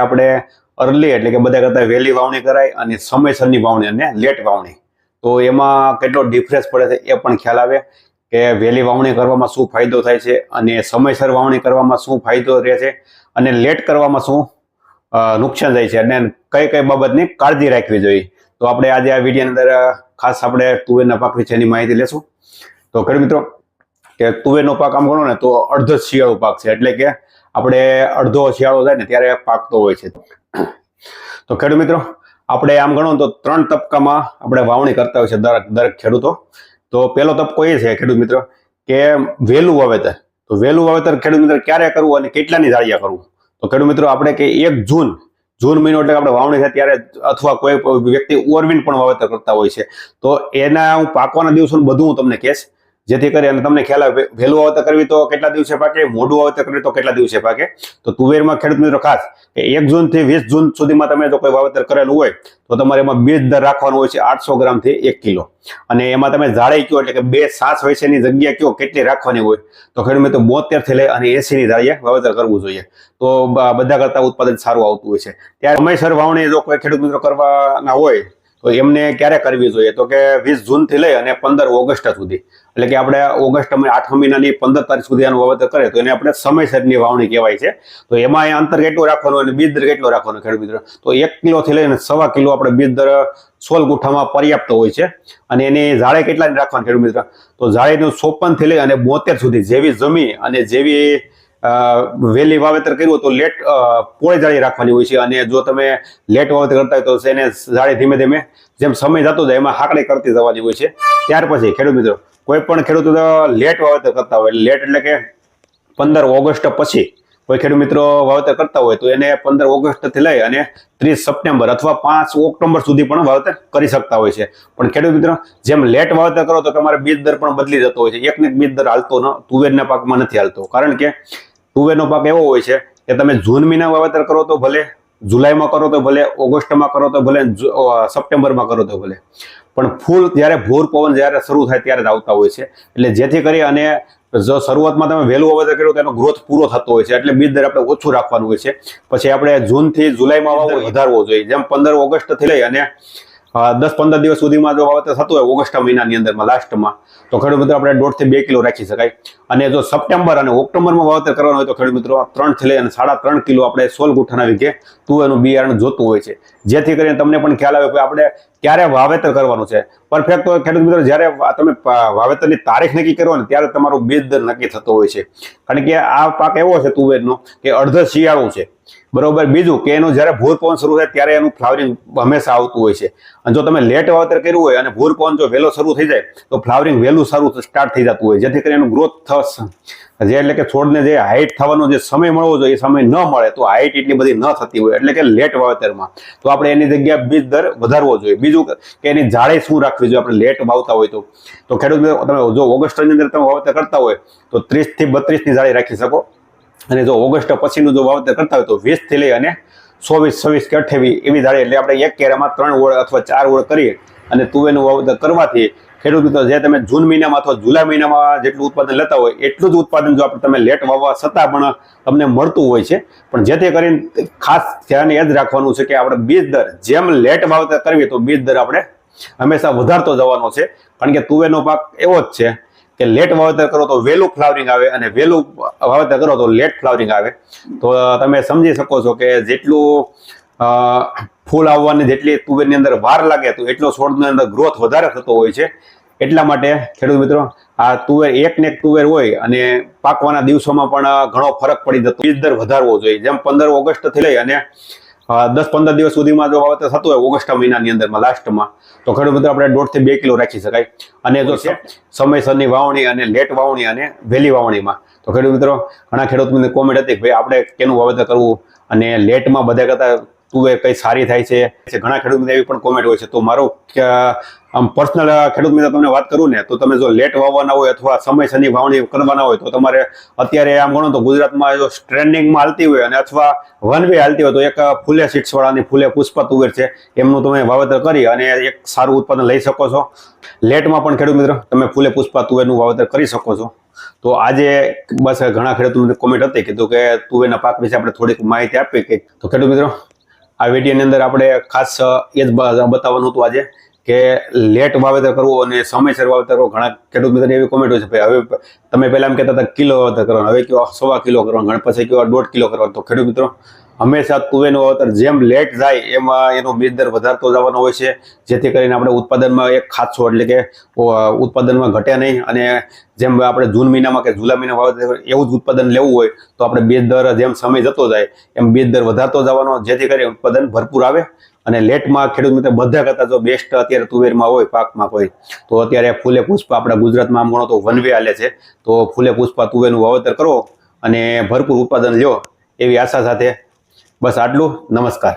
આપણે અર્લી એટલે કે બધા કરતા વહેલી વાવણી કરાય અને સમયસરની વાવણી અને લેટ વાવણી, તો એમાં કેટલો ડિફરન્સ પડે છે એ પણ ખ્યાલ આવે કે વહેલી વાવણી કરવામાં શું ફાયદો થાય છે અને સમયસર વાવણી કરવામાં શું ફાયદો રહે છે અને લેટ કરવામાં શું નુકસાન થાય છે અને કઈ કઈ બાબતની કાળજી રાખવી જોઈએ. તો આપણે આજે આ વિડીયોની અંદર ખાસ આપણે તુવેરના પાક વિશેની માહિતી લેશું. તો ખેડૂત મિત્રો, કે તુવેરનો પાક આમ ગણો ને તો અડધો શિયાળુ પાક છે, એટલે કે આપણે અડધો શિયાળો થાય ને ત્યારે પાકતો હોય છે. તો ખેડૂત મિત્રો, આપણે આમ ગણો તો 3 તબક્કામાં આપણે વાવણી કરતા હોય છે દરેક ખેડૂતો. તો પહેલો તબક્કો એ છે ખેડૂત મિત્રો કે વહેલું વાવેતર. તો વહેલું વાવેતર ખેડૂત મિત્રો ક્યારે કરવું અને કેટલાની જાળિયા કરવું? તો ખેડૂત મિત્રો, આપણે કે 1 જૂન મહિનો એટલે આપણે વાવણી થાય ત્યારે અથવા કોઈ વ્યક્તિ ઓરવીન પણ વાવેતર કરતા હોય છે. તો એના હું પાકવાના દિવસો બધું હું તમને કહેશ, જેથી કરી અને તમને ખ્યાલ આવે વહેલું વાવેતર કરવી તો કેટલા દિવસે પાકે, મોડું વાવેતર કરવી તો કેટલા દિવસે પાકે. તો તુવેરમાં ખેડૂત મિત્રો ખાસ કે 1 જૂનથી 20 જૂન સુધીમાં તમે જો કોઈ વાવેતર કરેલું હોય તો તમારે એમાં બીજ દર રાખવાનું હોય છે 800 ગ્રામથી 1 કિલો. અને એમાં તમે જાળી કયો એટલે કે 2 સાસ વૈસેની જગ્યા કયો કેટલી રાખવાની હોય તો ખેડૂત મિત્રો 72 થી લઈ અને 80 ની જાળીએ વાવેતર કરવું જોઈએ. તો બધા કરતા ઉત્પાદન સારું આવતું હોય છે. ત્યારે સમયસર વાવણી જો કોઈ ખેડૂત મિત્રો કરવાના હોય તો એમને ક્યારે કરવી જોઈએ? તો કે 20 જૂનથી લઈ અને 15 ઓગસ્ટ સુધી, એટલે કે આપણે ઓગસ્ટ 8 મહિનાની 15 તારીખ સુધી આનું વાવેતર કરે તો એને આપણે સમયસરની વાવણી કહેવાય છે. તો એમાં અંતર કેટલું રાખવાનું અને બીજ દર કેટલો રાખવાનો ખેડૂત મિત્રો? તો 1 કિલોથી લઈને 1.25 કિલો આપણે બીજ દર 16 ગુઠામાં પર્યાપ્ત હોય છે. અને એની જાળે કેટલાની રાખવાની ખેડૂત મિત્રો? તો જાળીનું 54 થી લઈ અને 72 સુધી, જેવી જમી અને જેવી વહેલી વાવેતર કર્યું તો લેટ પોળી જાળી રાખવાની હોય છે. અને જો તમે લેટ વાવેતર કરતા હોય તો એને જાળી ધીમે ધીમે જેમ સમય જતો જાય એમાં હાકડી કરતી જવાની હોય છે. ત્યાર પછી ખેડૂત મિત્રો, કોઈ પણ ખેડૂતો લેટ વાવેતર કરતા હોય, લેટ એટલે કે 15 ઓગસ્ટ પછી કોઈ ખેડૂત મિત્રો વાવેતર કરતા હોય તો એને 15 ઓગસ્ટ થી લઈ અને 30 સપ્ટેમ્બર અથવા 5 ઓક્ટોબર સુધી પણ વાવેતર કરી શકતા હોય છે. પણ ખેડૂત મિત્રો, જેમ લેટ વાવેતર કરો તો તમારે બીજ દર પણ બદલી જતો હોય છે. એકને બીજ દર હાલતો ન, તુવેરના પાકમાં નથી હાલતો. કારણ કે તુવેરનો પાક એવો હોય છે કે તમે જૂન મહિના વાવેતર કરો તો ભલે, જુલાઈમાં કરો તો ભલે, ઓગસ્ટમાં કરો તો ભલે, સપ્ટેમ્બરમાં કરો તો ભલે, પણ ફૂલ જ્યારે ભોર પવન જ્યારે શરૂ થાય ત્યારે જ આવતા હોય છે. એટલે જેથી કરી અને જો શરૂઆતમાં તમે વહેલું વાવેતર કર્યું તો એનો ગ્રોથ પૂરો થતો હોય છે, એટલે બીજ દર આપણે ઓછું રાખવાનું હોય છે. પછી આપણે જૂનથી જુલાઈમાં વધારવો જોઈએ. જેમ 15 ઓગસ્ટથી લઈ અને 10-15 દિવસ સુધીમાં જો વાવેતર થતું હોય ઓગસ્ટ મહિનાની અંદરમાં લાસ્ટમાં તો ખેડૂત મિત્રો આપણે 1.5 થી 2 કિલો રાખી શકાય. અને જો સપ્ટેમ્બર અને ઓક્ટોબરમાં વાવેતર કરવાનું હોય તો ખેડૂત મિત્રો 3 થી લઈ અને 3.5 કિલો આપણે 16 ગુઠાના વીઘે તુવેરનું બિયારણ જોતું હોય છે. જેથી કરીને તમને પણ ખ્યાલ આવે કે આપણે ક્યારે વાવેતર કરવાનું છે પરફેક્ટ. તો ખેડૂત મિત્રો, જ્યારે તમે વાવેતરની તારીખ નક્કી કરો ને ત્યારે તમારું બીજ દર નક્કી થતો હોય છે. કારણ કે આ પાક એવો છે તુવેરનો કે અડધો શિયાળું છે, બરોબર. બીજું કે એનું જ્યારે ભૂર પવન શરૂ થાય ત્યારે એનું ફ્લાવરિંગ હંમેશા આવતું હોય છે. અને જો તમે લેટ વાવેતર કર્યું હોય અને ભૂર પવન જો વહેલો શરૂ થઈ જાય તો ફ્લાવરિંગ વહેલું સારું સ્ટાર્ટ થઈ જતું હોય, જેથી કરીને એનું ગ્રોથ થશે. જે એટલે કે છોડને જે હાઇટ થવાનો જે સમય મળવો જોઈએ એ સમય ન મળે તો હાઇટ એટલી બધી ન થતી હોય, એટલે કે લેટ વાવેતરમાં. તો આપણે એની જગ્યાએ બીજ દર વધારવો જોઈએ. બીજું કે એની જાળી શું રાખવી જોઈએ આપણે લેટ વાવતા હોય તો ખેડૂત મિત્રો, તમે જો ઓગસ્ટની અંદર તમે વાવેતર કરતા હોય તો 30 થી 32 ની જાળી રાખી શકો. અને જો ઓગસ્ટ પછીનું જો વાવેતર કરતા હોય તો 20 થી લઈ અને 24, 26 કે 28 એવી જાળી, એટલે આપણે એક કેરામાં 3 ઓળ અથવા 4 ઓળ કરીએ અને તુવેરનું વાવેતર કરવાથી ખેડૂત મિત્રો જે તમે જૂન મહિનામાં અથવા જુલાઈ મહિનામાં જેટલું ઉત્પાદન લેતા હોય એટલું જ ઉત્પાદન જો આપણે તમે લેટ વાવવા છતાં પણ તમને મળતું હોય છે. પણ જેથી કરીને ખાસ ધ્યાન એ જ રાખવાનું છે કે આપણે બીજ દર જેમ લેટ વાવેતર કરવી તો બીજ દર આપણે હંમેશા વધારતો જવાનો છે. કારણ કે તુવેરનો પાક એવો જ છે કે લેટ વાવેતર કરો તો વહેલું ફ્લાવરિંગ આવે અને વહેલું વાવેતર કરો તો લેટ ફ્લાવરિંગ આવે. તો તમે સમજી શકો છો કે જેટલું ફૂલ આવવાની જેટલી તુવેરની અંદર વાર લાગે તો એટલો છોડની અંદર ગ્રોથ વધારે થતો હોય છે. એટલા માટે ખેડૂત મિત્રો, આ તુવેર એક ને એક તુવેર હોય અને પાકવાના દિવસોમાં પણ ઘણો ફરક પડી જતો. બીજ દર વધારવો જોઈએ. જેમ 15 ઓગસ્ટ થી લઈ અને 10-15 દિવસ સુધીમાં જો વાવેતર થતું હોય ઓગસ્ટ મહિનાની અંદરમાં લાસ્ટમાં તો ખેડૂત મિત્રો આપણે 1.5 થી 2 કિલો રાખી શકાય. અને જો સમયસરની વાવણી અને લેટ વાવણી અને વહેલી વાવણીમાં તો ખેડૂત મિત્રો, ઘણા ખેડૂત મિત્રો કોમેન્ટ હતી કે ભાઈ આપણે કેનું વાવેતર કરવું અને લેટમાં બધા કરતા તુવેર કઈ સારી થાય છે. ઘણા ખેડૂત મિત્રો એવી પણ કોમેન્ટ હોય છે. તો મારો આમ પર્સનલ ખેડૂત મિત્રો તમને વાત કરું ને તો તમે જો લેટ વાવવાના હોય અથવા સમયસરની વાવણી કરવાના હોય તો તમારે અત્યારે આમ ગણો તો ગુજરાતમાં જો ટ્રેન્ડિંગમાં હાલતી હોય અને અથવા વન વે હાલતી હોય તો એક ફૂલે સીડ્સ વાળાની ફૂલે પુષ્પા તુવેર છે, એમનું તમે વાવેતર કરી અને એક સારું ઉત્પાદન લઈ શકો છો. લેટમાં પણ ખેડૂત મિત્રો તમે ફૂલે પુષ્પા તુવેરનું વાવેતર કરી શકો છો. તો આજે બસ ઘણા ખેડૂતોની કોમેન્ટ હતી કીધું કે તુવેરના પાક વિશે આપણે થોડીક માહિતી આપી કે તો ખેડૂત મિત્રો આ વિડીયોની અંદર આપણે ખાસ એ જ બતાવવાનું હતું આજે કે લેટ વાવેતર કરવું અને સમયસર વાવેતર કરવું. ઘણા ખેડૂત મિત્રોની એવી કોમેન્ટ હોય છે ભાઈ હવે તમે પહેલા એમ કહેતા હતા કિલો વાવેતર કરવાનું, હવે કયો 1.25 કિલો કરવાનું, ઘણા પછી કયો 1.5 કિલો કરવાનું. તો ખેડૂત મિત્રો હંમેશા તુવેરનું વાવેતર જેમ લેટ જાય એમાં એનો બીજ દર વધારતો જવાનો હોય છે, જેથી કરીને આપણે ઉત્પાદનમાં એક ખાસો એટલે કે ઉત્પાદનમાં ઘટે નહીં. અને જેમ આપણે જૂન મહિનામાં કે જુલાઈ મહિના વાવેતર એવું જ ઉત્પાદન લેવું હોય તો આપણે બીજ દર જેમ સમય જતો જાય એમ બીજ દર વધારતો જવાનો, જેથી કરીને ઉત્પાદન ભરપૂર આવે. અને લેટમાં ખેડૂત મિત્રો બધા કરતાં જો બેસ્ટ અત્યારે તુવેરમાં હોય પાકમાં કોઈ તો અત્યારે ફૂલે પુષ્પા આપણા ગુજરાતમાં આમ ગણો તો વનવે હાલે છે. તો ફૂલે પુષ્પા તુવેરનું વાવેતર કરો અને ભરપૂર ઉત્પાદન લ્યો એવી આશા સાથે બસ આટલું. નમસ્કાર.